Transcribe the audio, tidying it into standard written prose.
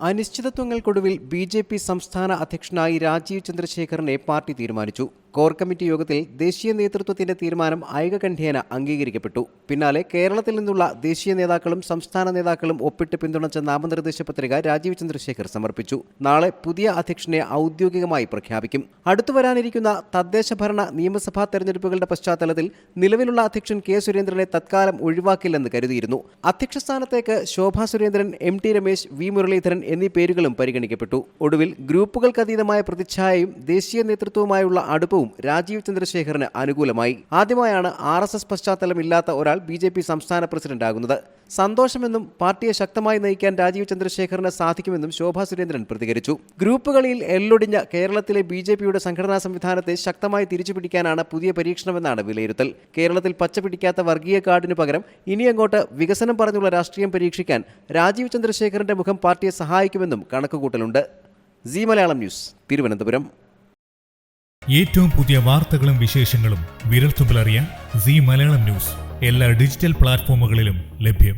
അനിശ്ചിതത്വങ്ങൾക്കൊടുവിൽ BJP. സംസ്ഥാന അധ്യക്ഷനായി Rajeev ചന്ദ്രശേഖറിനെ party തീരുമാനിച്ചു. കോർ കമ്മിറ്റി യോഗത്തിൽ ദേശീയ നേതൃത്വത്തിന്റെ തീരുമാനം ഐകകണ്ഠ്യേന അംഗീകരിക്കപ്പെട്ടു. പിന്നാലെ കേരളത്തിൽ നിന്നുള്ള ദേശീയ നേതാക്കളും സംസ്ഥാന നേതാക്കളും ഒപ്പിട്ട് പിന്തുണച്ച നാമനിർദ്ദേശ പത്രിക രാജീവ് ചന്ദ്രശേഖർ സമർപ്പിച്ചു. നാളെ പുതിയ അധ്യക്ഷനെ ഔദ്യോഗികമായി പ്രഖ്യാപിക്കും. അടുത്തുവരാനിരിക്കുന്ന തദ്ദേശഭരണ നിയമസഭാ തെരഞ്ഞെടുപ്പുകളുടെ പശ്ചാത്തലത്തിൽ നിലവിലുള്ള അധ്യക്ഷൻ കെ. സുരേന്ദ്രനെ തത്കാലം ഒഴിവാക്കില്ലെന്ന് കരുതിയിരുന്നു. അധ്യക്ഷ സ്ഥാനത്തേക്ക് ശോഭാ സുരേന്ദ്രൻ, എം.ടി. രമേശ്, വി. മുരളീധരൻ എന്നീ പേരുകളും പരിഗണിക്കപ്പെട്ടു. ഒടുവിൽ ഗ്രൂപ്പുകൾക്കതീതമായ പ്രതിച്ഛായയും ദേശീയ നേതൃത്വവുമായുള്ള അടുപ്പവും രാജീവ് ചന്ദ്രശേഖറിന് അനുകൂലമായി. ആദ്യമായാണ് RSS പശ്ചാത്തലമില്ലാത്ത ഒരാൾ ബി.ജെ.പി. സംസ്ഥാന പ്രസിഡന്റാകുന്നത്. സന്തോഷമെന്നും പാർട്ടിയെ ശക്തമായി നയിക്കാൻ രാജീവ് ചന്ദ്രശേഖറിന് സാധിക്കുമെന്നും ശോഭാ സുരേന്ദ്രൻ പ്രതികരിച്ചു. ഗ്രൂപ്പുകളിൽ എല്ലൊടിഞ്ഞ കേരളത്തിലെ ബി.ജെ.പിയുടെ സംഘടനാ സംവിധാനത്തെ ശക്തമായി തിരിച്ചുപിടിക്കാനാണ് പുതിയ പരീക്ഷണമെന്നാണ് വിലയിരുത്തൽ. കേരളത്തിൽ പച്ചപിടിക്കാത്ത വർഗീയ കാർഡിനു പകരം ഇനിയങ്ങോട്ട് വികസനം പറഞ്ഞുള്ള രാഷ്ട്രീയം പരീക്ഷിക്കാൻ രാജീവ് ചന്ദ്രശേഖറിന്റെ മുഖം പാർട്ടിയെ സഹായിക്കുമെന്നും കണക്കുകൂട്ടലുണ്ട്. Zee Malayalam news, Thiruvananthapuram. ഏറ്റവും പുതിയ വാർത്തകളും വിശേഷങ്ങളും വിരൽത്തുമ്പിലറിയാൻ സി മലയാളം ന്യൂസ് എല്ലാ ഡിജിറ്റൽ പ്ലാറ്റ്ഫോമുകളിലും ലഭ്യം.